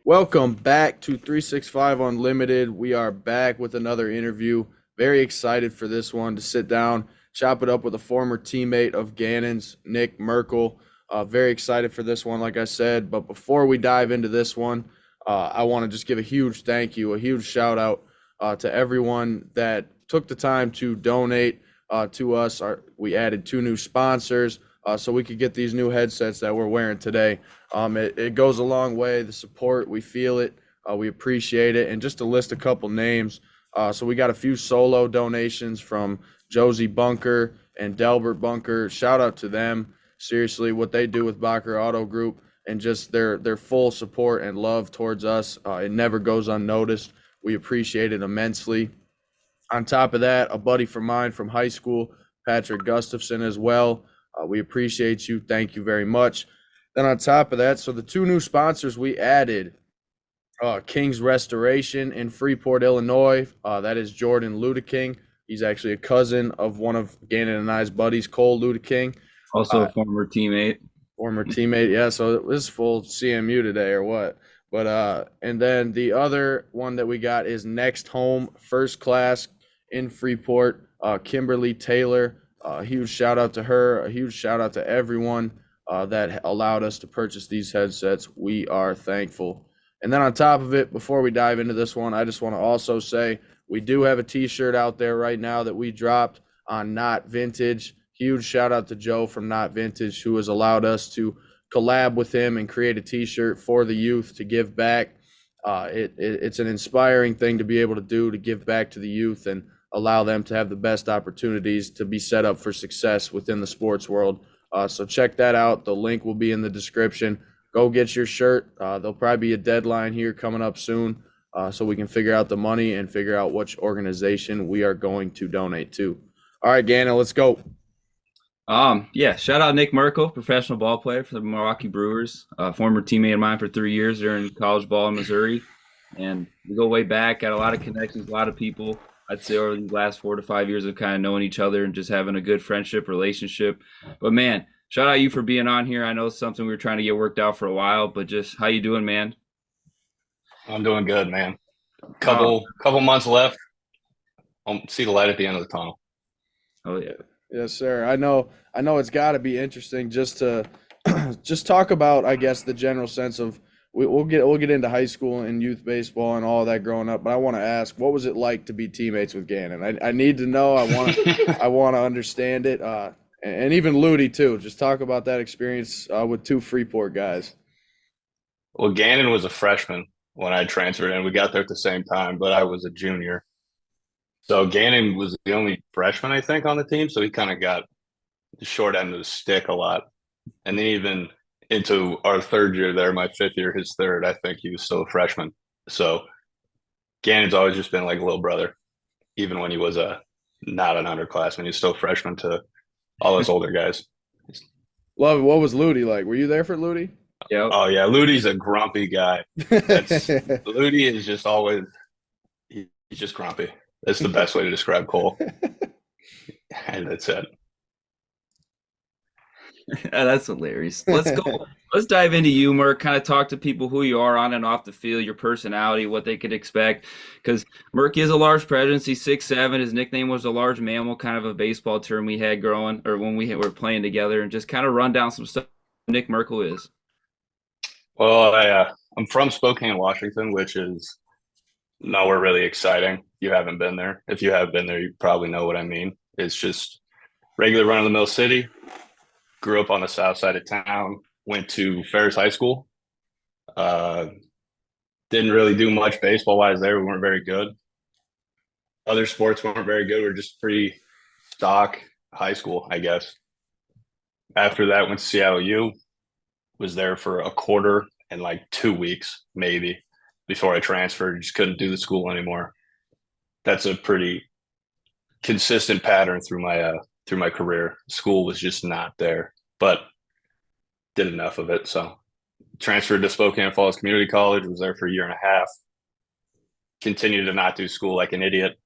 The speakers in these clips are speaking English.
Welcome back to 365 Unlimited. We are back with another interview. Very excited for this one to sit down, chop it up with a former teammate of Gannon's, Nick Merkel. Very excited for this one, like I said. But before we dive into this one, I want to just give a huge thank you, a huge shout out to everyone that took the time to donate to us. We added 2 new sponsors so we could get these new headsets that we're wearing today. It goes a long way. The support, we feel it. We appreciate it. And just to list a couple names, so we got a few solo donations from Josie Bunker and Delbert Bunker. Shout out to them. Seriously, what they do with Bacher Auto Group and just their full support and love towards us, it never goes unnoticed. We appreciate it immensely. On top of that, a buddy from mine from high school, Patrick Gustafson as well. We appreciate you. Thank you very much. Then on top of that, so the 2 new sponsors we added, King's Restoration in Freeport, Illinois. That is Jordan Ludeking. He's actually a cousin of one of Gannon and I's buddies, Cole Ludeking. Also a former teammate. Yeah. So this is full CMU today or what? But and then the other one that we got is Next Home First Class in Freeport, Kimberly Taylor. A huge shout out to her. A huge shout out to everyone that allowed us to purchase these headsets. We are thankful. And then on top of it, before we dive into this one, I just want to also say we do have a t-shirt out there right now that we dropped on Not Vintage. Huge shout out to Joe from Not Vintage, who has allowed us to collab with him and create a t-shirt for the youth to give back. It's an inspiring thing to be able to do, to give back to the youth and allow them to have the best opportunities to be set up for success within the sports world. So check that out. The link will be in the description. Go get your shirt. There'll probably be a deadline here coming up soon, so we can figure out the money and figure out which organization we are going to donate to. All right, Gannon, let's go. Shout out Nick Merkel, professional ball player for the Milwaukee Brewers, former teammate of mine for 3 years during college ball in Missouri. And we go way back, got a lot of connections, a lot of people. I'd say over the last 4 to 5 years of kind of knowing each other and just having a good friendship relationship. But man, shout out you for being on here. I know it's something we were trying to get worked out for a while, but just how you doing, man? I'm doing good, man. Couple months left. I'll see the light at the end of the tunnel. Oh yeah. Yes, sir. I know it's got to be interesting just to just talk about, I guess, the general sense of we'll get into high school and youth baseball and all of that growing up, but I want to ask, what was it like to be teammates with Gannon? I need to know. I want to understand it, and even Ludi too. Just talk about that experience with 2 Freeport guys. Well, Gannon was a freshman when I transferred in. We got there at the same time, but I was a junior. So Gannon was the only freshman, I think, on the team. So he kind of got the short end of the stick a lot. And then even into our 3rd year there, my 5th year, his 3rd, I think he was still a freshman. So Gannon's always just been like a little brother, even when he was not an underclassman. He was still a freshman to all those older guys. Love it. What was Ludi like? Were you there for Ludi? Yeah. Oh, yeah. Ludi's a grumpy guy. Ludi is just always – he's just grumpy. That's the best way to describe Cole. And that's it. That's hilarious. Let's go. Let's dive into you, Merk. Kind of talk to people who you are on and off the field, your personality, what they could expect. Because Merk is a large presence. He's 6'7". His nickname was a large mammal, kind of a baseball term we had growing or when we were playing together, and just kind of run down some stuff Nick Merkel is. Well, I'm from Spokane, Washington, which is nowhere really exciting. You haven't been there. If you have been there, you probably know what I mean. It's just regular run-of-the-mill city. Grew up on the south side of town. Went to Ferris High School. Didn't really do much baseball-wise there. We weren't very good. Other sports weren't very good. We were just pretty stock high school, I guess. After that, went to Seattle U. Was there for a quarter and like 2 weeks, maybe, before I transferred. Just couldn't do the school anymore. That's a pretty consistent pattern through my career. School was just not there, but did enough of it. So transferred to Spokane Falls Community College, was there for a year and a half. Continued to not do school like an idiot.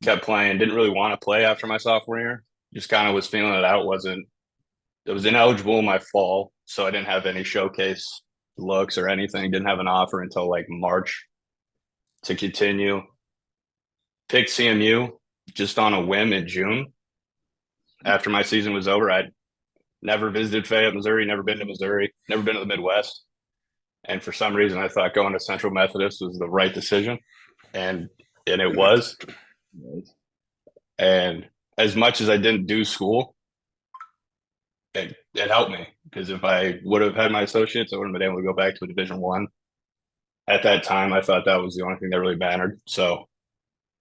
Kept playing, didn't really want to play after my sophomore year. Just kind of was feeling it out. It was ineligible in my fall, so I didn't have any showcase looks or anything. Didn't have an offer until like March to continue. Picked CMU just on a whim in June. After my season was over, I'd never visited Fayette, Missouri, never been to Missouri, never been to the Midwest. And for some reason, I thought going to Central Methodist was the right decision. And it was. And as much as I didn't do school, it helped me, because if I would have had my associates, I wouldn't have been able to go back to a Division One. At that time, I thought that was the only thing that really mattered. So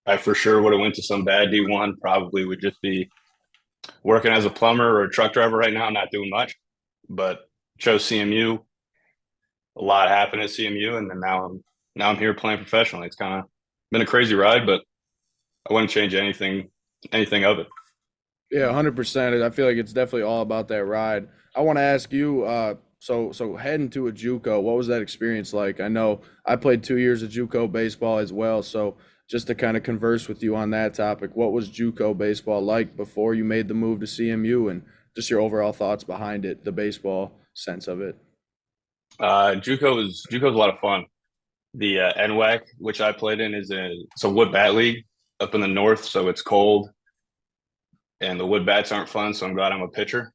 I for sure would have went to some bad D1, probably would just be working as a plumber or a truck driver right now, not doing much. But chose CMU. A lot happened at CMU, and then now I'm here playing professionally. It's kind of been a crazy ride, but I wouldn't change anything of it. Yeah, 100%. I feel like it's definitely all about that ride. I want to ask you, so heading to a JUCO, what was that experience like? I know I played 2 years of JUCO baseball as well, so just to kind of converse with you on that topic, what was JUCO baseball like before you made the move to CMU, and just your overall thoughts behind it, the baseball sense of it? JUCO's a lot of fun. The NWAC, which I played in, it's a wood bat league up in the north, so it's cold, and the wood bats aren't fun. So I'm glad I'm a pitcher.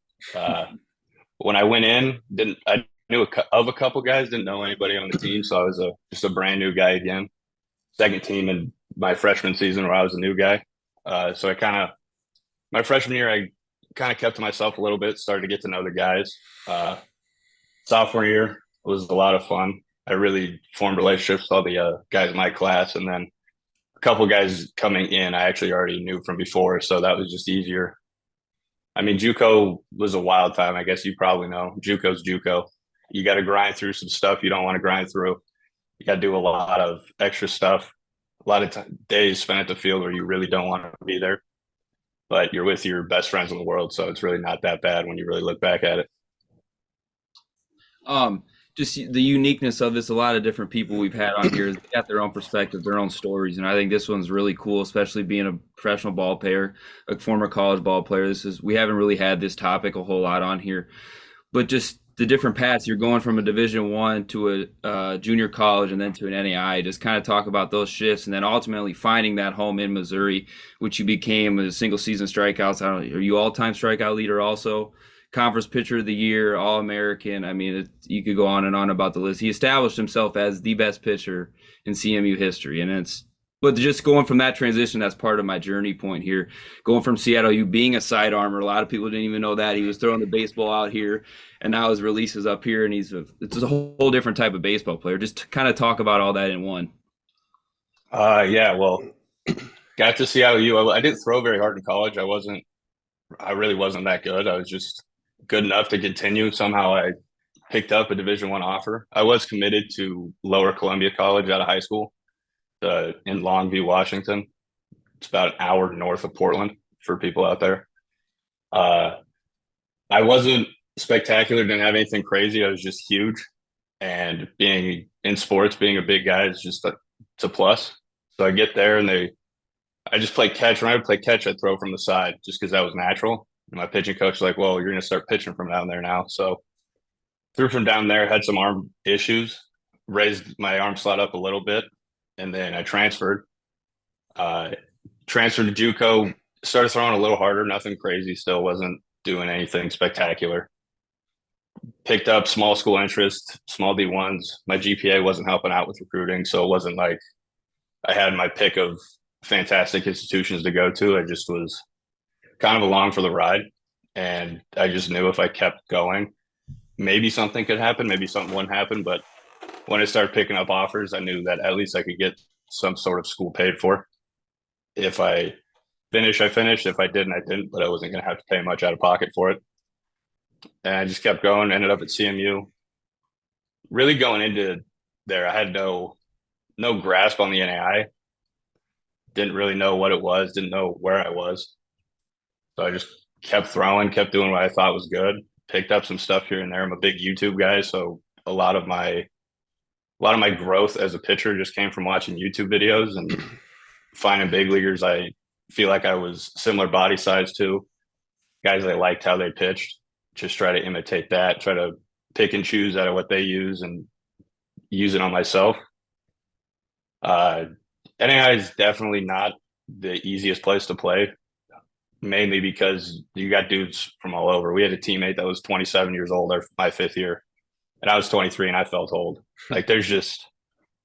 When I went in, I knew of a couple guys, didn't know anybody on the team, so I was just a brand new guy again. Second team in my freshman season where I was a new guy. So my freshman year, I kind of kept to myself a little bit, started to get to know the guys. Sophomore year was a lot of fun. I really formed relationships with all the guys in my class, and then a couple guys coming in I actually already knew from before, so that was just easier. I mean, JUCO was a wild time. I guess you probably know. JUCO's JUCO. You got to grind through some stuff you don't want to grind through. You got to do a lot of extra stuff, a lot of days spent at the field where you really don't want to be there, but you're with your best friends in the world, so it's really not that bad when you really look back at it. Just the uniqueness of this, a lot of different people we've had on here, they got their own perspective, their own stories, and I think this one's really cool, especially being a professional ball player, a former college ball player. We haven't really had this topic a whole lot on here, but just the different paths. You're going from a Division One to a junior college and then to an NAIA. Just kind of talk about those shifts, and then ultimately finding that home in Missouri, which you became a single season strikeouts. I don't know, are you all-time strikeout leader also? Conference pitcher of the year, All-American. I mean, you could go on and on about the list. He established himself as the best pitcher in CMU history. But just going from that transition, that's part of my journey point here. Going from Seattle, you being a side armor, a lot of people didn't even know that. He was throwing the baseball out here, and now his release is up here, and it's a whole different type of baseball player. Just to kind of talk about all that in one. Yeah, well, got to Seattle. I didn't throw very hard in college. I really wasn't that good. I was just good enough to continue. Somehow I picked up a Division I offer. I was committed to Lower Columbia College out of high school in Longview, Washington. It's about an hour north of Portland for people out there. I wasn't spectacular, didn't have anything crazy. I was just huge. And being in sports, being a big guy is just it's a plus. So I get there and I just play catch. When I would play catch, I'd throw from the side just because that was natural. And my pitching coach was like, well, you're going to start pitching from down there now. So threw from down there, had some arm issues, raised my arm slot up a little bit, and then I transferred. Transferred to JUCO, started throwing a little harder, nothing crazy, still wasn't doing anything spectacular. Picked up small school interest, small D1s. My GPA wasn't helping out with recruiting, so it wasn't like I had my pick of fantastic institutions to go to. I just was kind of along for the ride, and I just knew if I kept going, maybe something could happen, maybe something wouldn't happen. But when I started picking up offers, I knew that at least I could get some sort of school paid for. If I finished, I finished. If I didn't, I didn't, but I wasn't going to have to pay much out of pocket for it. And I just kept going, ended up at CMU. Really going into there, I had no grasp on the NAIA. Didn't really know what it was, didn't know where I was. So I just kept throwing, kept doing what I thought was good. Picked up some stuff here and there. I'm a big YouTube guy, so a lot of my growth as a pitcher just came from watching YouTube videos and finding big leaguers I feel like I was similar body size to, guys I liked how they pitched. Just try to imitate that, try to pick and choose out of what they use and use it on myself. NAI is definitely not the easiest place to play, mainly because you got dudes from all over. We had a teammate that was 27 years old my 5th year, and I was 23 and I felt old. Like there's just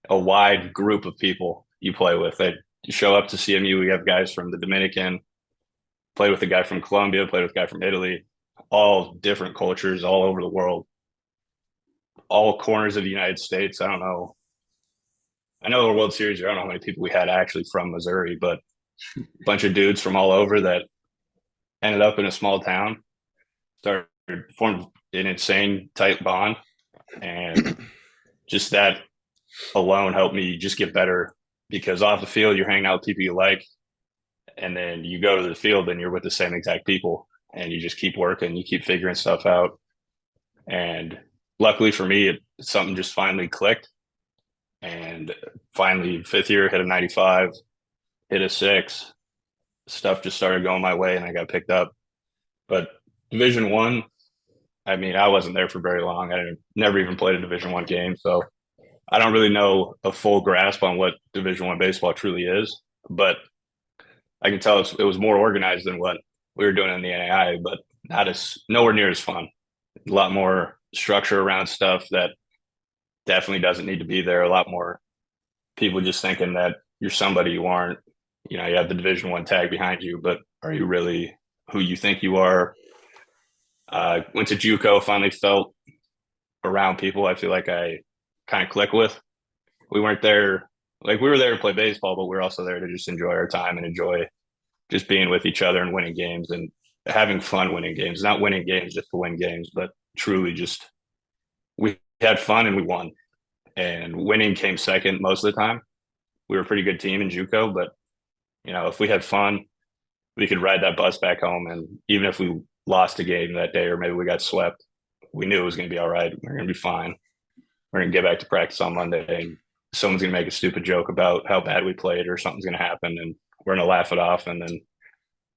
a wide group of people you play with. They show up to CMU. We have guys from the Dominican, played with a guy from Colombia, played with a guy from Italy, all different cultures all over the world, all corners of the United States. I don't know. I know the World Series, I don't know how many people we had actually from Missouri, but a bunch of dudes from all over that ended up in a small town, formed an insane tight bond. And just that alone helped me just get better, because off the field, you're hanging out with people you like. And then you go to the field and you're with the same exact people, and you just keep working, you keep figuring stuff out. And luckily for me, something just finally clicked. And finally, 5th year, hit a 95, hit a 6. Stuff just started going my way, and I got picked up. But Division One, I mean, I wasn't there for very long. I never even played a Division One game, so I don't really know a full grasp on what Division One baseball truly is. But I can tell it was more organized than what we were doing in the NAIA, but nowhere near as fun. A lot more structure around stuff that definitely doesn't need to be there. A lot more people just thinking that you're somebody you aren't. You know, you have the Division One tag behind you, but are you really who you think you are? Went to JUCO, finally felt around people I feel like I kind of click with. We weren't there, like we were there to play baseball, but we we're also there to just enjoy our time and enjoy just being with each other and winning games and having fun winning games. Not winning games just to win games, but truly just we had fun and we won. And winning came second most of the time. We were a pretty good team in JUCO, but you know, if we had fun, we could ride that bus back home. And even if we lost a game that day or maybe we got swept, we knew it was going to be all right. We're going to be fine. We're going to get back to practice on Monday, and someone's going to make a stupid joke about how bad we played, or something's going to happen, and we're going to laugh it off, and then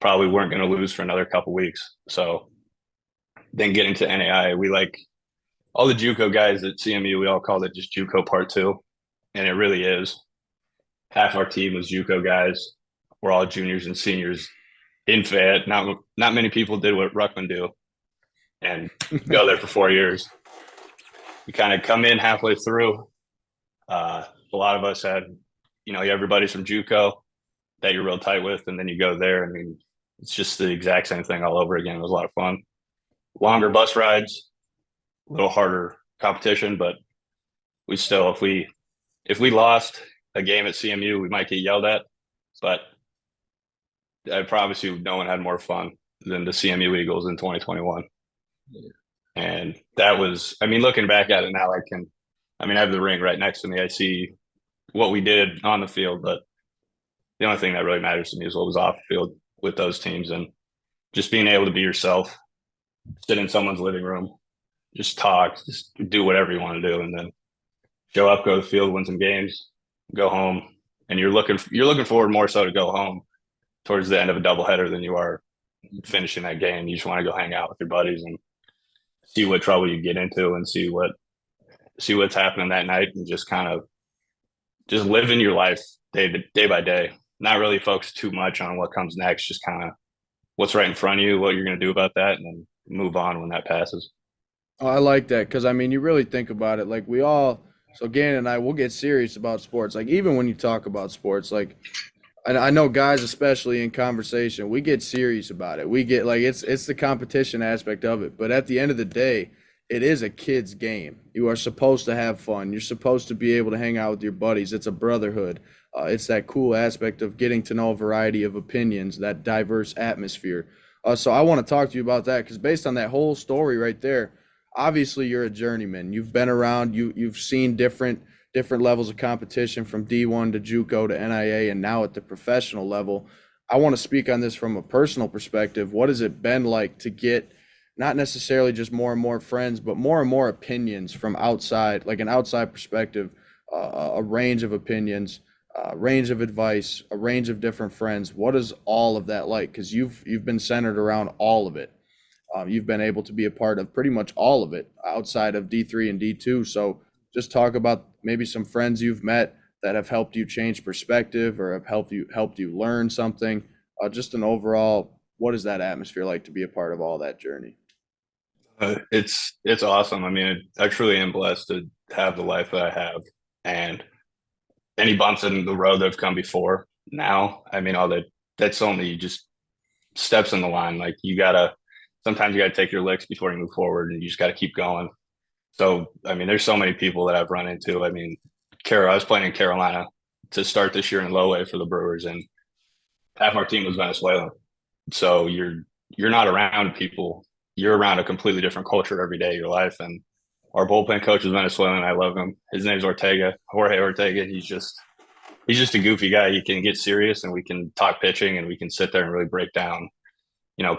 probably weren't going to lose for another couple weeks. So then getting to NAI, we like all the JUCO guys at CMU, we all called it just JUCO Part 2, and it really is. Half our team was JUCO guys. We're all juniors and seniors in Fayette. Not many people did what Ruckman do and go there for 4 years. You kind of come in halfway through. A lot of us had, you know, everybody's from JUCO that you're real tight with, and then you go there. I mean, it's just the exact same thing all over again. It was a lot of fun. Longer bus rides, a little harder competition, but we still, if we lost a game at CMU, we might get yelled at, but I promise you, no one had more fun than the CMU Eagles in 2021. And that was, I mean, looking back at it now, I have the ring right next to me. I see what we did on the field, but the only thing that really matters to me is what was off the field with those teams, and just being able to be yourself, sit in someone's living room, just talk, just do whatever you want to do, and then show up, go to the field, win some games, go home. And you're looking forward more so to go home towards the end of a doubleheader than you are finishing that game. You just want to go hang out with your buddies and see what trouble you get into, and see what's happening that night, and just kind of just living your life day by day. Not really focus too much on what comes next, just kind of what's right in front of you, what you're going to do about that, and then move on when that passes. Oh, I like that, because I mean, you really think about it. Like so Gannon and I, we'll get serious about sports. Like even when you talk about sports, like I know guys, especially in conversation, we get serious about it. We get like it's the competition aspect of it. But at the end of the day, it is a kid's game. You are supposed to have fun. You're supposed to be able to hang out with your buddies. It's a brotherhood. It's that cool aspect of getting to know a variety of opinions, that diverse atmosphere. So I want to talk to you about that, because based on that whole story right there, obviously you're a journeyman. You've been around. You've seen different levels of competition, from D1 to JUCO to NAIA, and now at the professional level. I want to speak on this from a personal perspective. What has it been like to get not necessarily just more and more friends, but more and more opinions from outside, like an outside perspective, a range of opinions, a range of advice, a range of different friends? What is all of that like? Because you've been centered around all of it. You've been able to be a part of pretty much all of it outside of D3 and D2. So just talk about maybe some friends you've met that have helped you change perspective or have helped you learn something. Just an overall, what is that atmosphere like to be a part of all that journey? It's awesome. I mean, I truly am blessed to have the life that I have, and any bumps in the road that have come before. Now, I mean, all that's only just steps in the line. Like sometimes you gotta take your licks before you move forward, and you just gotta keep going. So, I mean, there's so many people that I've run into. I mean, I was playing in Carolina to start this year in low A for the Brewers, and half our team was Venezuelan. So you're not around people. You're around a completely different culture every day of your life. And our bullpen coach is Venezuelan. I love him. His name's Jorge Ortega. He's just a goofy guy. He can get serious, and we can talk pitching, and we can sit there and really break down,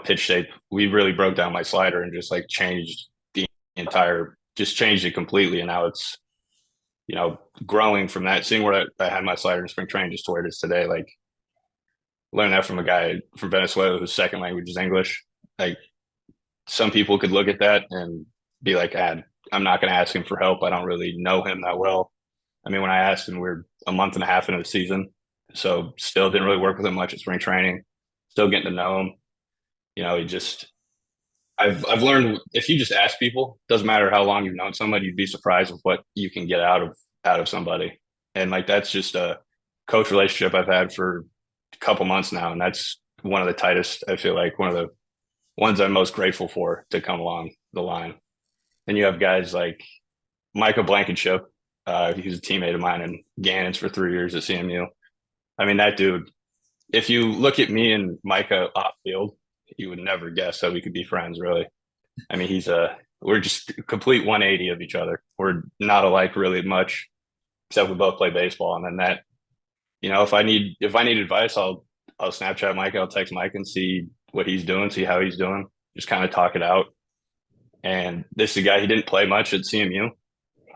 pitch shape. We really broke down my slider and just like changed it completely. And now it's, growing from that, seeing where I had my slider in spring training just to where it is today. Like learning that from a guy from Venezuela whose second language is English. Like some people could look at that and be like, I'm not going to ask him for help. I don't really know him that well. I mean, when I asked him, we're a month and a half into the season, so still didn't really work with him much at spring training. Still getting to know him. I've learned if you just ask people, doesn't matter how long you've known somebody, you'd be surprised with what you can get out of somebody. And like that's just a coach relationship I've had for a couple months now, and that's one of the tightest. I feel like one of the ones I'm most grateful for to come along the line. And you have guys like Micah Blankenship. He was a teammate of mine in Gannon's for 3 years at CMU. I mean, that dude, if you look at me and Micah off field, you would never guess that we could be friends, really. I mean, we're just a complete 180 of each other. We're not alike really much, except we both play baseball. And then that, if I need advice, I'll Snapchat Micah, I'll text Mike and see what he's doing, see how he's doing, just kind of talk it out. And this is a guy, he didn't play much at CMU.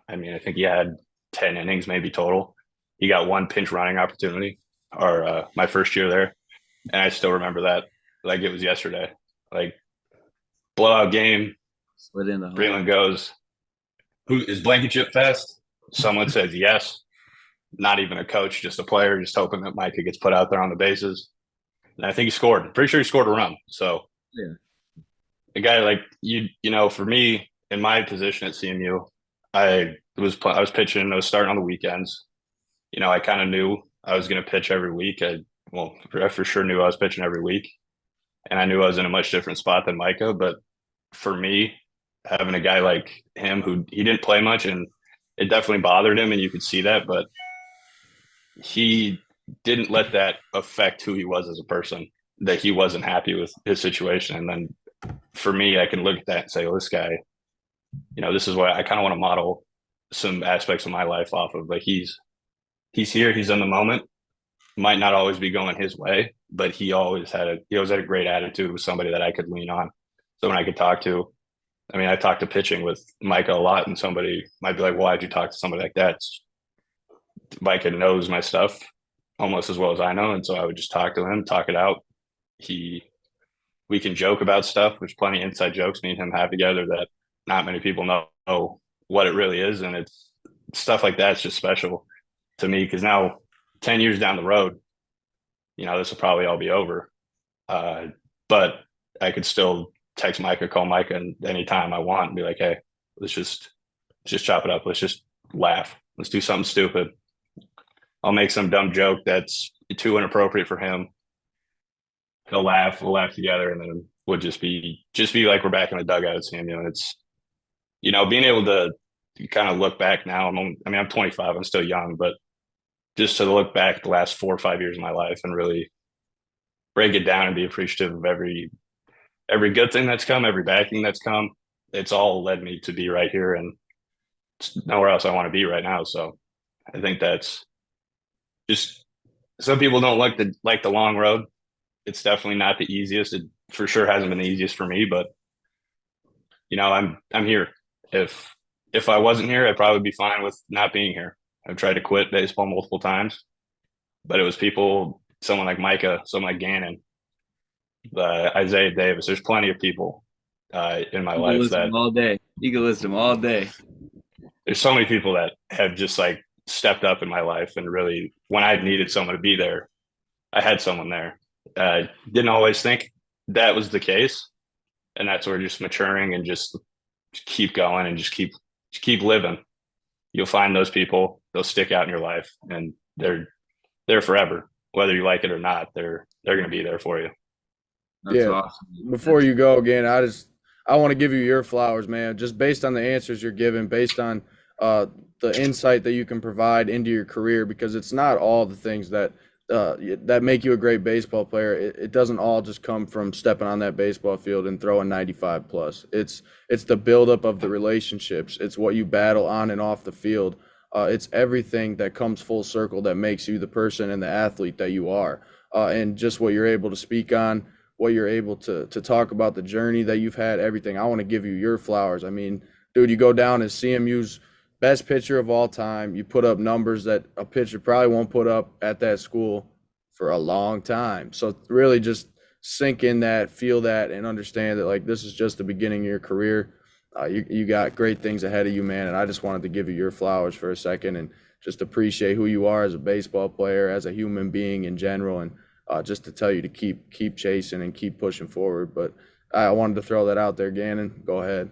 I mean, I think he had 10 innings maybe total. He got one pinch running opportunity, or my first year there. And I still remember that like it was yesterday. Like blowout game. Split in the hole. Breland goes, "Who is Blankenship fast?" Someone says yes. Not even a coach, just a player, just hoping that Micah gets put out there on the bases. And I think he scored. Pretty sure he scored a run. So yeah, a guy like for me in my position at CMU, I was pitching. I was starting on the weekends. I kind of knew I was going to pitch every week. I for sure knew I was pitching every week, and I knew I was in a much different spot than Micah. But for me, having a guy like him who he didn't play much, and it definitely bothered him, and you could see that, but he didn't let that affect who he was as a person, that he wasn't happy with his situation. And then for me, I can look at that and say, well, this guy, this is what I kind of want to model some aspects of my life off of. Like he's here, he's in the moment, might not always be going his way, but he always had a great attitude, with somebody that I could lean on, someone I could talk to. I mean, I talked to pitching with Micah a lot, and somebody might be like, well, why'd you talk to somebody like that? Micah knows my stuff almost as well as I know. And so I would just talk to him, talk it out. We can joke about stuff. There's plenty of inside jokes me and him have together that not many people know what it really is. And it's stuff like that's just special to me, because now 10 years down the road, this will probably all be over. But I could still text Micah, call Micah anytime I want and be like, hey, let's just chop it up. Let's just laugh. Let's do something stupid. I'll make some dumb joke that's too inappropriate for him. He'll laugh. We'll laugh together, and then we'll just be like we're back in the dugout at CMU. And it's, being able to kind of look back now. I'm 25. I'm still young, but just to look back the last 4 or 5 years of my life and really break it down and be appreciative of every good thing that's come, every bad thing that's come. It's all led me to be right here, and nowhere else I want to be right now. So I think that's just, some people don't like the long road. It's definitely not the easiest. It for sure hasn't been the easiest for me, but I'm here. If I wasn't here, I'd probably be fine with not being here. I've tried to quit baseball multiple times, but it was someone like Micah, someone like Gannon, Isaiah Davis. There's plenty of people in my life that all day. You can list them all day. there's so many people that have just like stepped up in my life, and really when I needed someone to be there, I had someone there. Didn't always think that was the case, and that's where just maturing and just keep going and just keep living. You'll find those people, they'll stick out in your life, and they're there forever. Whether you like it or not, they're going to be there for you. That's Yeah. awesome. Before you go again, I want to give you your flowers, man. Just based on the answers you're giving, based on the insight that you can provide into your career, because it's not all the things that make you a great baseball player. It doesn't all just come from stepping on that baseball field and throwing 95 plus. It's the buildup of the relationships. It's what you battle on and off the field. It's everything that comes full circle that makes you the person and the athlete that you are. And just what you're able to speak on, what you're able to talk about, the journey that you've had, everything. I want to give you your flowers. I mean, dude, you go down as CMU's best pitcher of all time. You put up numbers that a pitcher probably won't put up at that school for a long time. So really just sink in that, feel that, and understand that like this is just the beginning of your career. You got great things ahead of you, man. And I just wanted to give you your flowers for a second and just appreciate who you are as a baseball player, as a human being in general, and just to tell you to keep chasing and keep pushing forward. But I wanted to throw that out there, Gannon. Go ahead.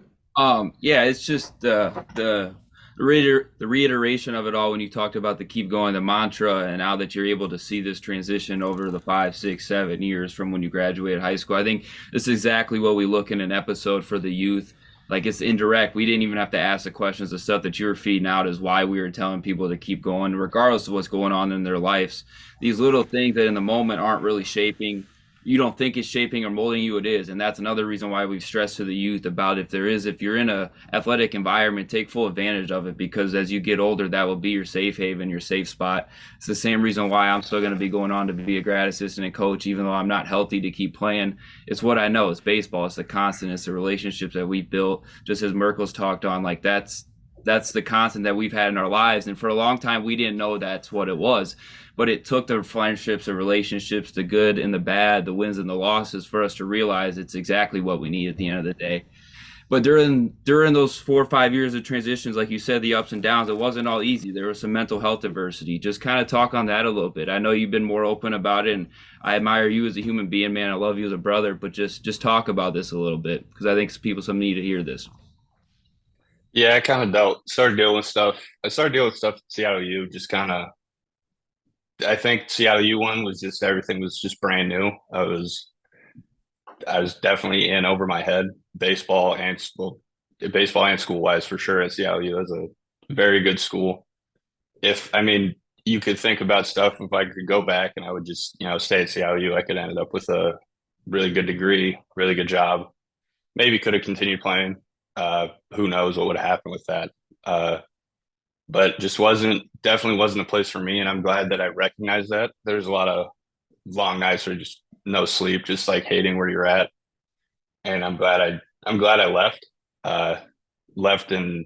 Yeah, it's just the reiteration of it all when you talked about the keep going, the mantra, and now that you're able to see this transition over the 5, 6, 7 years from when you graduated high school. I think this is exactly what we look in an episode for the youth. Like, it's indirect. We didn't even have to ask the questions. The stuff that you're feeding out is why we were telling people to keep going, regardless of what's going on in their lives. These little things that in the moment aren't really shaping, you don't think it's shaping or molding you, it is. And that's another reason why we've stressed to the youth about if you're in a athletic environment, take full advantage of it, because as you get older, that will be your safe haven, your safe spot. It's the same reason why I'm still going to be going on to be a grad assistant and coach, even though I'm not healthy to keep playing. It's what I know. It's baseball. It's the constant. It's the relationships that we've built, just as Merkel's talked on. Like, that's the constant that we've had in our lives. And for a long time, we didn't know that's what it was. But it took the friendships, the relationships, the good and the bad, the wins and the losses for us to realize it's exactly what we need at the end of the day. But during those 4 or 5 years of transitions, like you said, the ups and downs, it wasn't all easy. There was some mental health adversity. Just kind of talk on that a little bit. I know you've been more open about it, and I admire you as a human being, man. I love you as a brother, but just talk about this a little bit, because I think some need to hear this. Yeah, I kind of started dealing with stuff. I started dealing with stuff at Seattle U, just kind of, I think Seattle U one was just, everything was just brand new. I was definitely in over my head, baseball and school wise for sure at Seattle U. Is a very good school. I mean, you could think about stuff if I could go back and I would just, stay at Seattle U, I could end up with a really good degree, really good job. Maybe could have continued playing. Who knows what would have happened with that. But just definitely wasn't a place for me. And I'm glad that I recognized that. There's a lot of long nights or just no sleep, just like hating where you're at. And I'm glad I left. Left and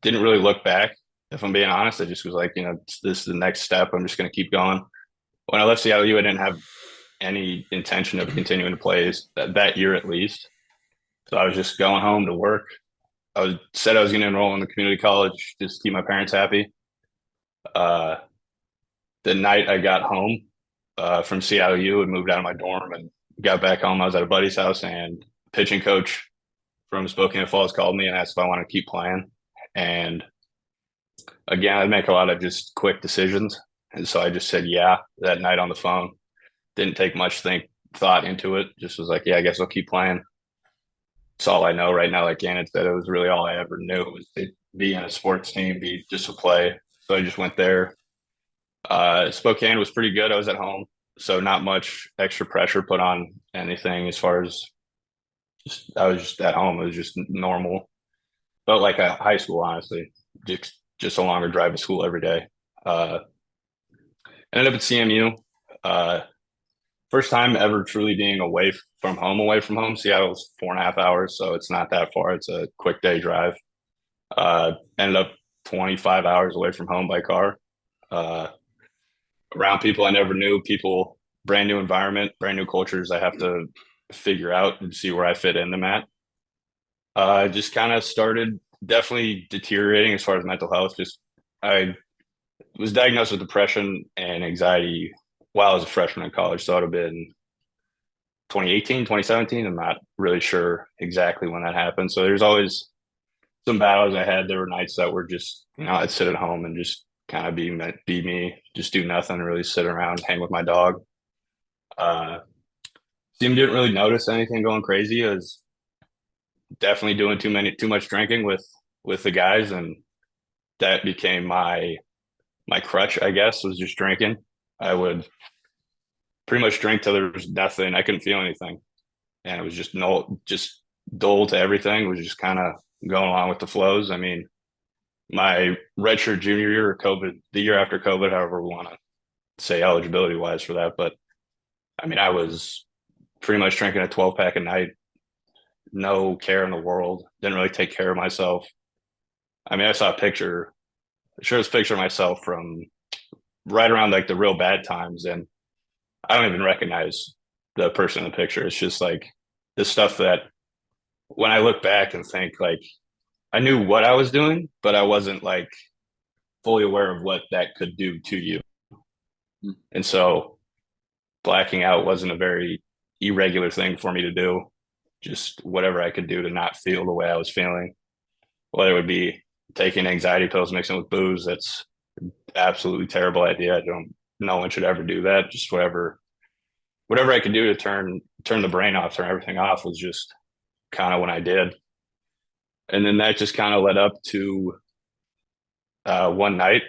didn't really look back. If I'm being honest, I just was like, this is the next step. I'm just going to keep going. When I left Seattle U, I didn't have any intention of continuing to play that year at least. So I was just going home to work. Said I was going to enroll in the community college just to keep my parents happy. The night I got home from Seattle U and moved out of my dorm and got back home, I was at a buddy's house, and pitching coach from Spokane Falls called me and asked if I wanted to keep playing. And again, I make a lot of just quick decisions. And so I just said, yeah, that night on the phone. Didn't take much thought into it. Just was like, yeah, I guess I'll keep playing. It's all I know right now. Like Gannon said, it was really all I ever knew was to be in a sports team, be just to play. So I just went there. Spokane was pretty good. I was at home, so not much extra pressure put on anything as far as I was just at home. It was just normal. Felt like a high school, honestly. Just a longer drive to school every day. Ended up at CMU. First time ever truly being away from home. Seattle's 4.5 hours, so it's not that far. It's a quick day drive. Ended up 25 hours away from home by car. Around people I never knew, brand new environment, brand new cultures I have to figure out and see where I fit in them at. Just kind of started definitely deteriorating as far as mental health. Just I was diagnosed with depression and anxiety while I was a freshman in college. So it would have been 2018, 2017. I'm not really sure exactly when that happened. So there's always some battles I had. There were nights that were just, I'd sit at home and just kind of be me, just do nothing, really sit around, hang with my dog. Team didn't really notice anything going crazy. I was definitely doing too much drinking with the guys, and that became my crutch, I guess, was just drinking. I would pretty much drink till there was nothing. I couldn't feel anything, and it was just just dull to everything. It was just kind of going along with the flows. I mean, my redshirt junior year or COVID, the year after COVID, however we want to say eligibility wise for that, but I mean, I was pretty much drinking a 12 pack a night, no care in the world, didn't really take care of myself. I mean, I saw a picture, shirtless picture of myself from right around like the real bad times, and I don't even recognize the person in the picture. It's just like the stuff that when I look back and think like I knew what I was doing, but I wasn't like fully aware of what that could do to you. And so blacking out wasn't a very irregular thing for me to do. Just whatever I could do to not feel the way I was feeling, whether it would be taking anxiety pills, mixing with booze. That's absolutely terrible idea. No one should ever do that. Just whatever I could do to turn the brain off, turn everything off was just kind of when I did. And then that just kind of led up to one night,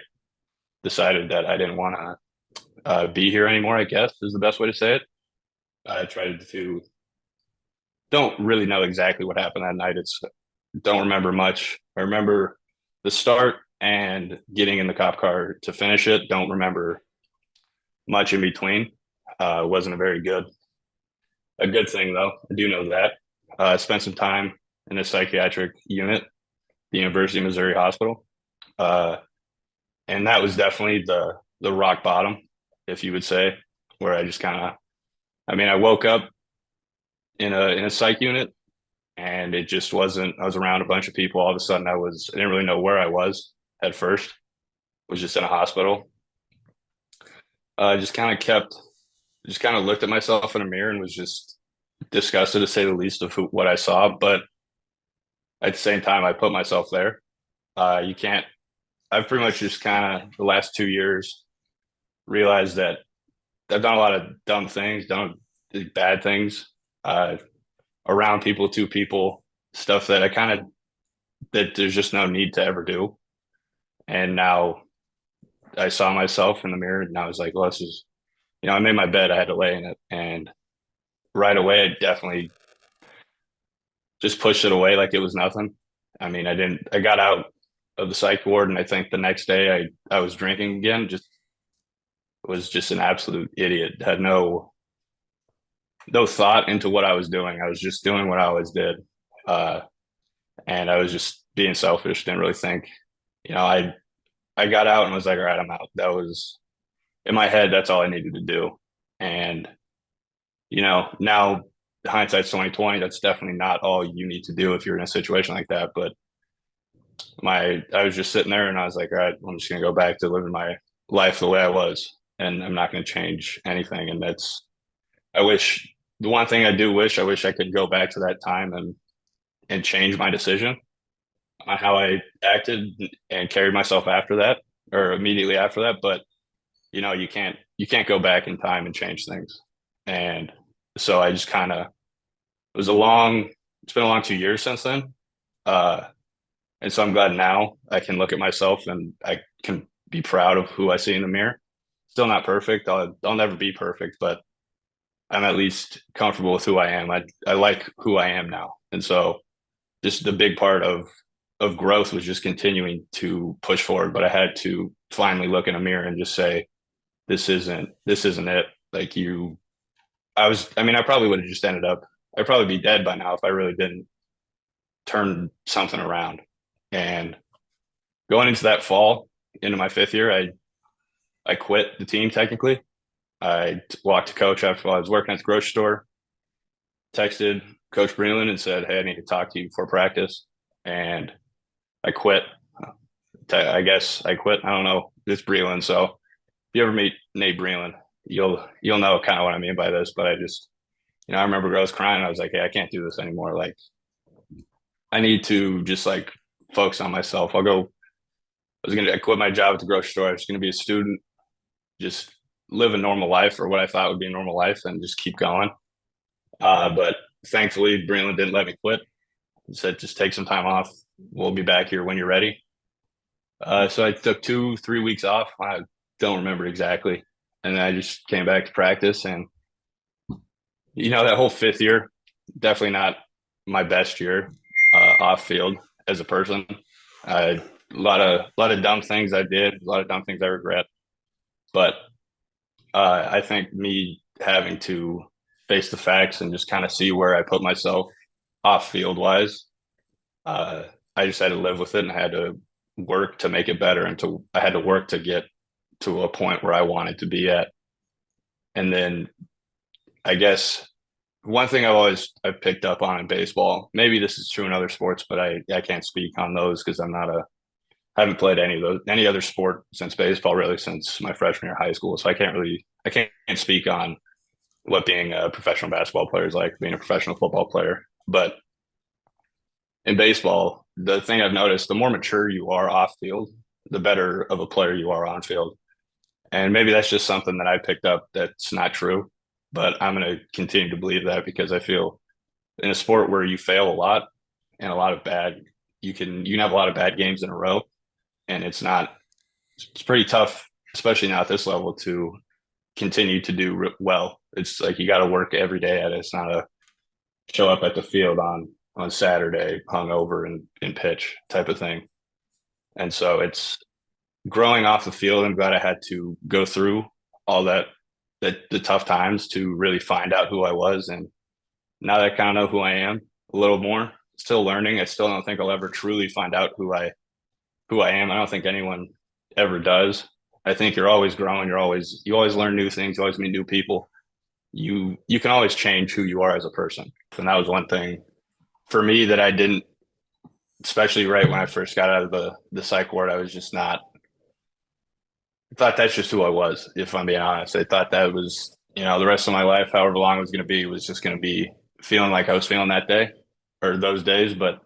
decided that I didn't want to be here anymore, I guess is the best way to say it. I tried to, don't really know exactly what happened that night. Don't remember much. I remember the start and getting in the cop car to finish it. Don't remember much in between. Wasn't a good thing though. I do know that. I spent some time in a psychiatric unit, the University of Missouri Hospital. And that was definitely the rock bottom, if you would say, where I just I woke up in a psych unit, and it just wasn't. I was around a bunch of people. All of a sudden, I didn't really know where I was at first. I was just in a hospital. Just kind of looked at myself in a mirror and was just disgusted, to say the least, of what I saw. But at the same time, I put myself there. You can't. I've pretty much just kind of the last 2 years realized that I've done a lot of dumb things, done bad things around people, to people, stuff that that there's just no need to ever do. And now I saw myself in the mirror, and I was like, well, this is, I made my bed, I had to lay in it. And right away, I definitely just pushed it away like it was nothing. I mean, I got out of the psych ward, and I think the next day I was drinking again, was just an absolute idiot. Had no thought into what I was doing. I was just doing what I always did. And I was just being selfish. Didn't really think, I got out and was like, all right, I'm out. That was in my head. That's all I needed to do. And, now hindsight's 2020. That's definitely not all you need to do if you're in a situation like that. But I was just sitting there, and I was like, all right, I'm just going to go back to living my life the way I was, and I'm not going to change anything. And the one thing I do wish, I could go back to that time and change my decision on how I acted and carried myself after that, or immediately after that. But, you can't go back in time and change things. And so I just it's been a long 2 years since then. And so I'm glad now I can look at myself and I can be proud of who I see in the mirror. Still not perfect. I'll never be perfect, but I'm at least comfortable with who I am. I like who I am now. And so just the big part of growth was just continuing to push forward. But I had to finally look in a mirror and just say, this isn't it. Like I probably would have just I'd probably be dead by now if I really didn't turn something around. And going into that fall, into my 5th year, I quit the team technically. I walked to coach after I was working at the grocery store, texted Coach Breland and said, hey, I need to talk to you before practice. And I quit. I guess I quit. I don't know. It's Breland. So if you ever meet Nate Breland, you'll know kind of what I mean by this. But I just, I remember I was crying. I was like, hey, I can't do this anymore. Like, I need to just like focus on myself. I quit my job at the grocery store. I was going to be a student, just live a normal life, or what I thought would be a normal life, and just keep going. But thankfully, Breland didn't let me quit. He said, just take some time off. We'll be back here when you're ready. So I took 2-3 weeks off. I don't remember exactly. And I just came back to practice. And, that whole fifth year, definitely not my best year off field as a person. A lot of dumb things I did, a lot of dumb things I regret. But I think me having to face the facts and just kind of see where I put myself off field wise, I just had to live with it, and I had to work to make it better, and I had to work to get to a point where I wanted to be at. And then I guess one thing I've picked up on in baseball, maybe this is true in other sports, but I can't speak on those because I haven't played any other sport since baseball, really, since my freshman year of high school. So I can't speak on what being a professional basketball player is like, being a professional football player. But in baseball, the thing I've noticed, the more mature you are off field, the better of a player you are on field. And maybe that's just something that I picked up that's not true, but I'm going to continue to believe that, because I feel in a sport where you fail a lot and you can have a lot of bad games in a row, and it's pretty tough, especially now at this level, to continue to do well. It's like you got to work every day at it. It's not a show up at the field on Saturday hungover and pitch type of thing. And so it's growing off the field. I'm glad I had to go through all the tough times to really find out who I was. And now that I kind of know who I am a little more, still learning. I still don't think I'll ever truly find out who I am. I don't think anyone ever does. I think you're always growing. You always learn new things. You always meet new people. You can always change who you are as a person. And that was one thing for me that I didn't, especially right when I first got out of the psych ward. I was just not, I thought that's just who I was, if I'm being honest. I thought that was, the rest of my life, however long it was going to be, was just going to be feeling like I was feeling that day or those days. But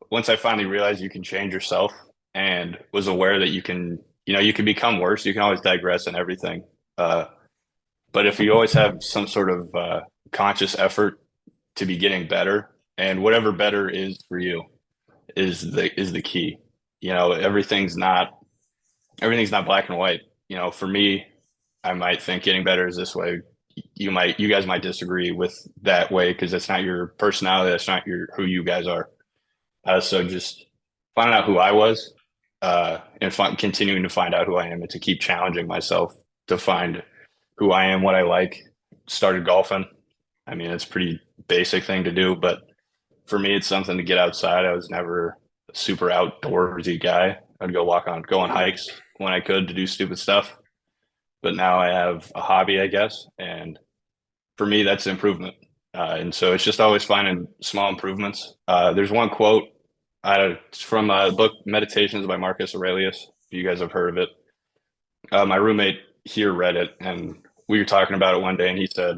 once I finally realized you can change yourself, and was aware that you can become worse. You can always digress in everything. But if you always have some sort of conscious effort to be getting better, and whatever better is for you is the key. Everything's not black and white. For me, I might think getting better is this way. You guys might disagree with that way, because that's not your personality. That's not who you guys are. So just finding out who I was, and continuing to find out who I am, and to keep challenging myself to find who I am, what I like. Started golfing. I mean, it's a pretty basic thing to do, but for me, it's something to get outside. I was never a super outdoorsy guy. I'd go on hikes when I could to do stupid stuff. But now I have a hobby, I guess. And for me, that's improvement. And so it's just always finding small improvements. There's one quote from a book, Meditations by Marcus Aurelius. If you guys have heard of it. My roommate here read it, and we were talking about it one day, and he said,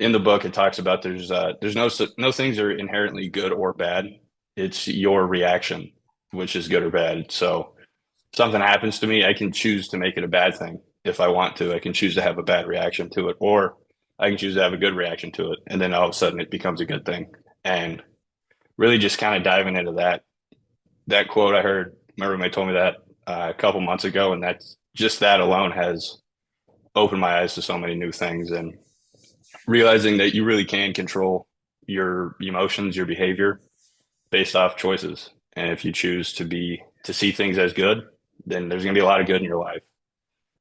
in the book, it talks about there's no things are inherently good or bad. It's your reaction, which is good or bad. So something happens to me, I can choose to make it a bad thing if I want to. I can choose to have a bad reaction to it, or I can choose to have a good reaction to it, and then all of a sudden it becomes a good thing. And really just kind of diving into that quote, I heard my roommate told me that a couple months ago, and that alone has opened my eyes to so many new things, and realizing that you really can control your emotions, your behavior based off choices. And if you choose to see things as good, then there's going to be a lot of good in your life.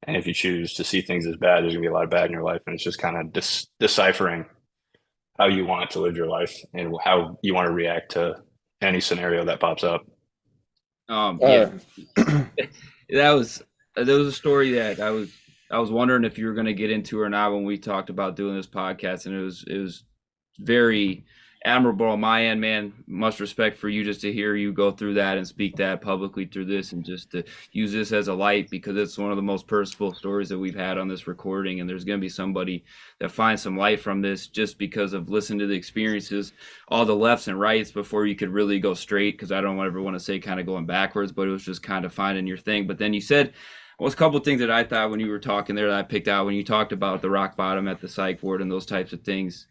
And if you choose to see things as bad, there's going to be a lot of bad in your life. And it's just kind of deciphering how you want to live your life and how you want to react to any scenario that pops up. Yeah, that was a story that I was wondering if you were going to get into or not when we talked about doing this podcast, and it was very admirable on my end, man. Much respect for you just to hear you go through that and speak that publicly through this, and just to use this as a light, because it's one of the most personal stories that we've had on this recording. And there's going to be somebody that finds some light from this just because of listening to the experiences, all the lefts and rights before you could really go straight. Because I don't ever want to say kind of going backwards, but it was just kind of finding your thing. But then you said, well, a couple of things that I thought when you were talking there that I picked out when you talked about the rock bottom at the psych ward and those types of things.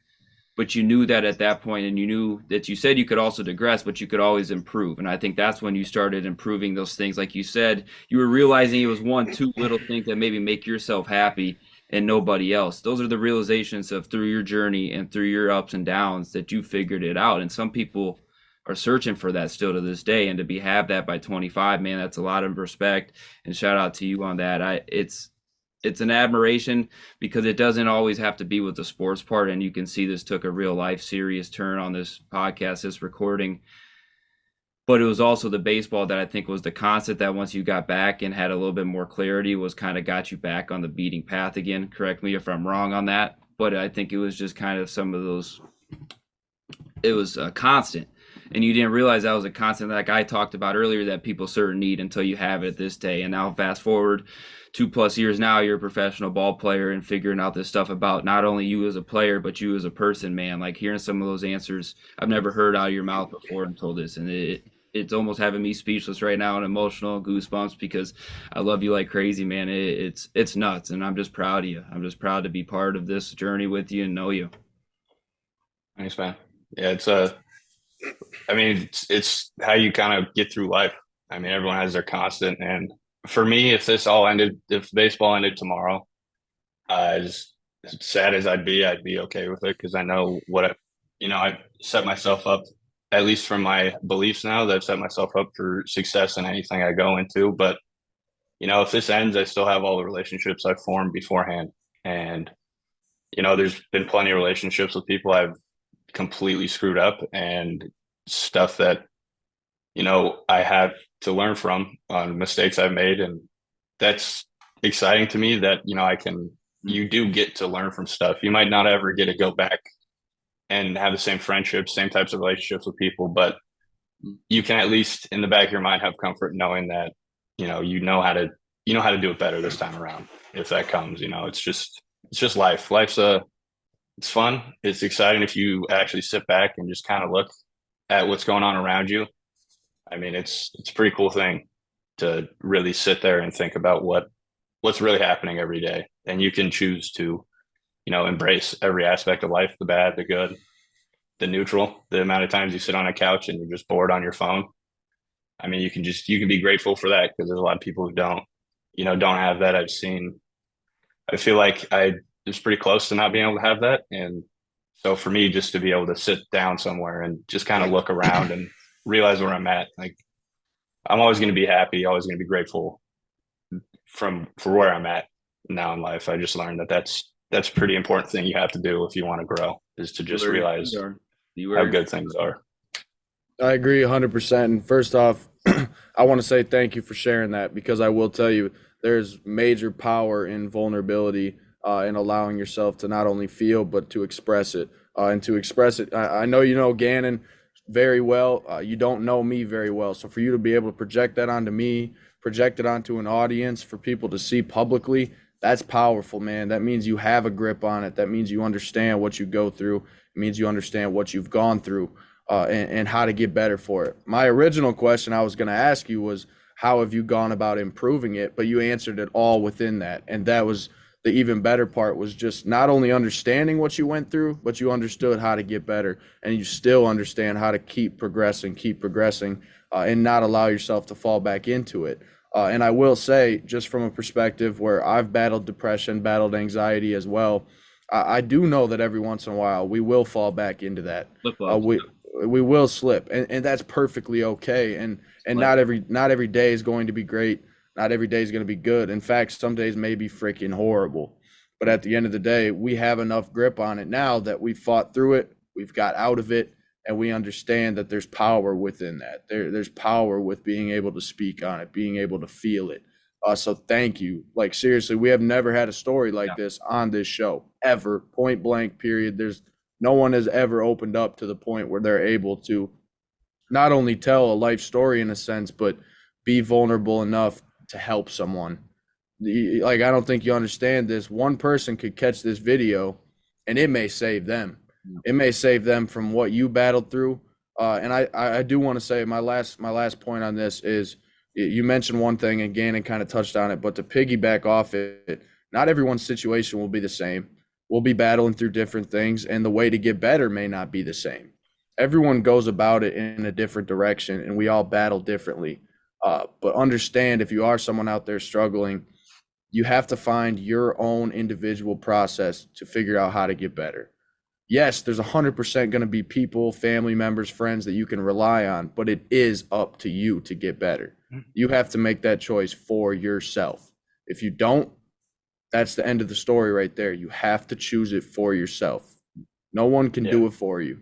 But you knew that at that point, and you knew that you said you could also digress, but you could always improve. And I think that's when you started improving those things. Like you said, you were realizing it was one, two little things that maybe make yourself happy and nobody else. Those are the realizations of through your journey and through your ups and downs that you figured it out. And some people are searching for that still to this day. And to have that by 25, man, that's a lot of respect. And shout out to you on that. It's an admiration, because it doesn't always have to be with the sports part. And you can see this took a real life serious turn on this podcast, this recording. But it was also the baseball that I think was the constant that once you got back and had a little bit more clarity was kind of got you back on the beating path again. Correct me if I'm wrong on that. But I think it was just kind of some of those, it was a constant. And you didn't realize that was a constant like I talked about earlier that people certain need until you have it this day. And now fast forward 2+ years now, you're a professional ball player and figuring out this stuff about not only you as a player, but you as a person, man. Like hearing some of those answers I've never heard out of your mouth before until this. And it's almost having me speechless right now and emotional, goosebumps, because I love you like crazy, man. It's nuts. And I'm just proud of you. I'm just proud to be part of this journey with you and know you. Thanks, man. Yeah, it's how you kind of get through life. I mean, everyone has their constant. And for me, if baseball ended tomorrow, as sad as I'd be okay with it, because I know I've set myself up, at least from my beliefs now, that I've set myself up for success in anything I go into. But, if this ends, I still have all the relationships I've formed beforehand. And, there's been plenty of relationships with people I've completely screwed up and stuff that I have to learn from on mistakes I've made. And that's exciting to me that you do get to learn from stuff. You might not ever get to go back and have the same friendships, same types of relationships with people, but you can at least in the back of your mind have comfort knowing that you know how to do it better this time around if that comes. It's just life. It's fun. It's exciting if you actually sit back and just kind of look at what's going on around you. I mean, it's a pretty cool thing to really sit there and think about what's really happening every day. And you can choose to, embrace every aspect of life, the bad, the good, the neutral. The amount of times you sit on a couch and you're just bored on your phone. I mean, you can be grateful for that, because there's a lot of people who don't have that. I feel like I was pretty close to not being able to have that. And so for me, just to be able to sit down somewhere and just kind of look around and realize where I'm at, like I'm always going to be happy, always going to be grateful for where I'm at now in life. I just learned that that's a pretty important thing you have to do if you want to grow, is to just realize how good things are. I agree 100%. And first off, I want to say thank you for sharing that, because I will tell you there's major power in vulnerability and allowing yourself to not only feel, but to express it. And to express it, I know you know Gannon very well. You don't know me very well. So for you to be able to project that onto me, project it onto an audience for people to see publicly, that's powerful, man. That means you have a grip on it. That means you understand what you go through. It means you understand what you've gone through and how to get better for it. My original question I was going to ask you was, how have you gone about improving it? But you answered it all within that. And that was the even better part, was just not only understanding what you went through, but you understood how to get better, and you still understand how to keep progressing, and not allow yourself to fall back into it. And I will say, just from a perspective where I've battled depression, battled anxiety as well, I do know that every once in a while we will fall back into that. We will slip, and that's perfectly okay. And not every day is going to be great. Not every day is going to be good. In fact, some days may be freaking horrible. But at the end of the day, we have enough grip on it now that we've fought through it, we've got out of it, and we understand that there's power within that. There's power with being able to speak on it, being able to feel it. So thank you. Like, seriously, we have never had a story like this on this show, ever. Point blank, period. There's No one has ever opened up to the point where they're able to not only tell a life story in a sense, but be vulnerable enough to help someone. Like, I don't think you understand this. One person could catch this video and it may save them. It may save them from what you battled through. And I do want to say my last point on this is, you mentioned one thing and Gannon kind of touched on it, but to piggyback off it, not everyone's situation will be the same. We'll be battling through different things, and the way to get better may not be the same. Everyone goes about it in a different direction, and we all battle differently. But understand, if you are someone out there struggling, you have to find your own individual process to figure out how to get better. Yes, there's 100% going to be people, family members, friends that you can rely on, but it is up to you to get better. You have to make that choice for yourself. If you don't, that's the end of the story right there. You have to choose it for yourself. No one can do it for you.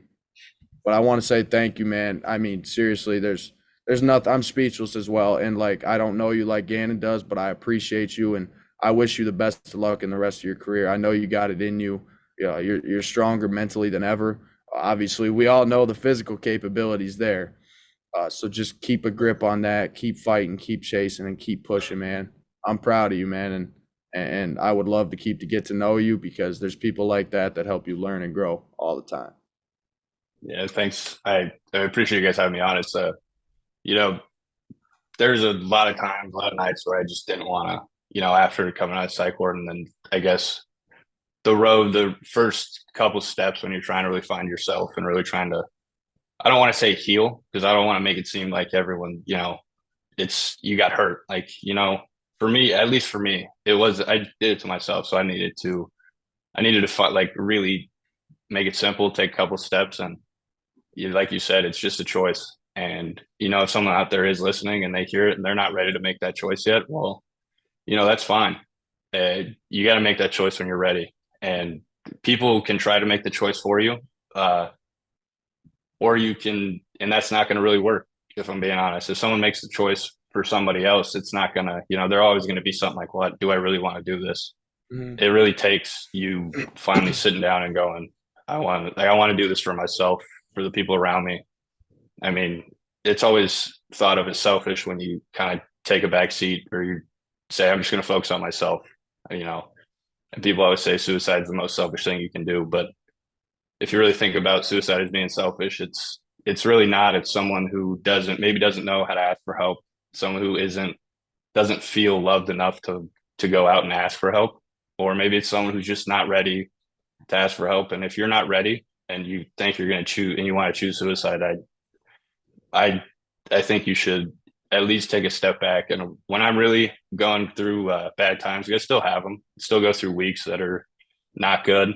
But I want to say thank you, man. I mean, seriously, there's nothing. I'm speechless as well. And like, I don't know you like Gannon does, but I appreciate you, and I wish you the best of luck in the rest of your career. I know you got it in you. You're stronger mentally than ever. Obviously, we all know the physical capabilities there. So just keep a grip on that. Keep fighting, keep chasing, and keep pushing, man. I'm proud of you, man. And I would love to get to know you, because there's people like that help you learn and grow all the time. Yeah, thanks. I appreciate you guys having me on. It's there's a lot of times, a lot of nights where I just didn't want to, after coming out of psych ward, and then I guess the first couple steps when you're trying to really find yourself and really trying to, I don't want to say heal, because I don't want to make it seem like everyone, it's, you got hurt. Like, for me, at least for me, I did it to myself. So I needed to fight, like, really make it simple, take a couple steps. And like you said, it's just a choice. And, if someone out there is listening and they hear it and they're not ready to make that choice yet, well, that's fine. You got to make that choice when you're ready. And people can try to make the choice for you. Or you can, and that's not going to really work, if I'm being honest. If someone makes the choice for somebody else, it's not going to, they're always going to be something like, what, do I really want to do this? It really takes you finally sitting down and going, I want to do this for myself, for the people around me. I mean, it's always thought of as selfish when you kind of take a back seat, or you say, I'm just going to focus on myself, and people always say suicide is the most selfish thing you can do. But if you really think about suicide as being selfish, it's really not. It's someone who doesn't know how to ask for help, someone who doesn't feel loved enough to go out and ask for help. Or maybe it's someone who's just not ready to ask for help. And if you're not ready and you think you're going to choose, and you want to choose suicide, I think you should at least take a step back. And when I'm really going through bad times, I still have them, still go through weeks that are not good.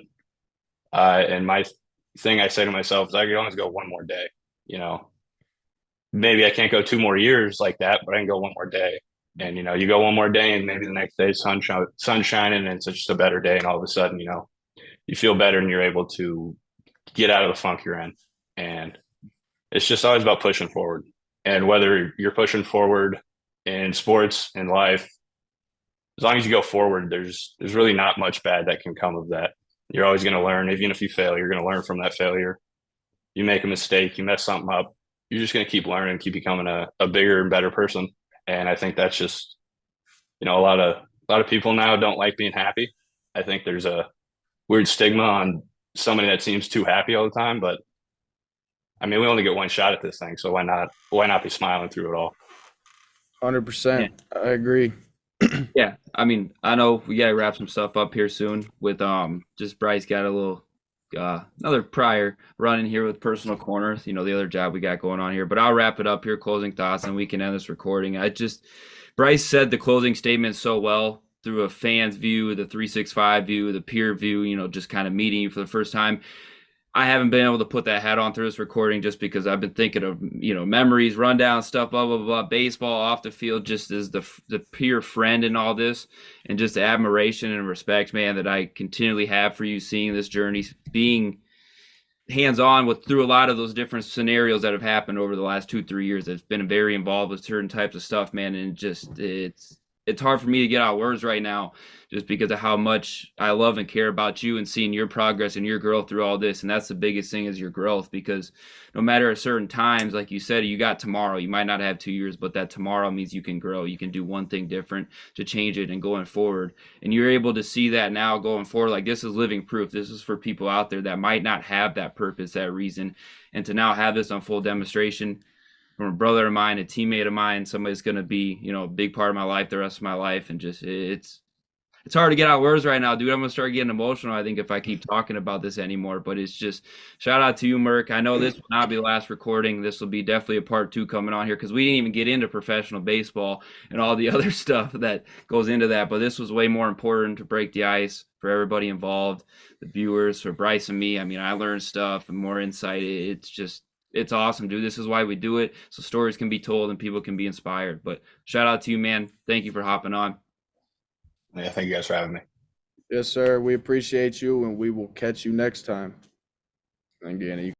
And my thing I say to myself is, I can always go one more day. Maybe I can't go 2 more years like that, but I can go one more day. And, you go one more day, and maybe the next day sun shining, and it's just a better day. And all of a sudden, you feel better, and you're able to get out of the funk you're in. And it's just always about pushing forward. And whether you're pushing forward in sports, in life, as long as you go forward, there's really not much bad that can come of that. You're always going to learn. Even if you fail, you're going to learn from that failure. You make a mistake, you mess something up, you're just going to keep learning, keep becoming a bigger and better person. And I think that's just, a lot of people now don't like being happy. I think there's a weird stigma on somebody that seems too happy all the time, but I mean, we only get one shot at this thing, so why not be smiling through it all? 100%. I agree. Yeah, I mean, I know we gotta wrap some stuff up here soon with just Bryce got a little another prior run in here with personal corners, the other job we got going on here. But I'll wrap it up here, closing thoughts, and we can end this recording. Bryce said the closing statement so well through a fan's view, the 365 view, the peer view, just kind of meeting you for the first time. I haven't been able to put that hat on through this recording just because I've been thinking of, memories, rundown stuff, blah, blah, blah, baseball off the field, just as the peer friend in all this, and just the admiration and respect, man, that I continually have for you, seeing this journey, being hands-on through a lot of those different scenarios that have happened over the last 2-3 years. It's been very involved with certain types of stuff, man, and just it's it's hard for me to get out words right now just because of how much I love and care about you and seeing your progress and your growth through all this. And that's the biggest thing is your growth, because no matter at certain times, like you said, you got tomorrow. You might not have 2 years, but that tomorrow means you can grow. You can do one thing different to change it and going forward. And you're able to see that now going forward. Like, this is living proof. This is for people out there that might not have that purpose, that reason. And to now have this on full demonstration from a brother of mine, a teammate of mine, somebody's going to be, you know, a big part of my life, the rest of my life. And just, it's hard to get out words right now, dude. I'm going to start getting emotional, I think, if I keep talking about this anymore. But it's just, shout out to you, Merk. I know this will not be the last recording. This will be definitely a part 2 coming on here, because we didn't even get into professional baseball and all the other stuff that goes into that. But this was way more important to break the ice for everybody involved, the viewers, for Bryce and me. I mean, I learned stuff and more insight. It's just, it's awesome, dude. This is why we do it, so stories can be told and people can be inspired. But shout out to you, man. Thank you for hopping on. Yeah, thank you guys for having me. Yes, sir. We appreciate you, and we will catch you next time. And Gannon,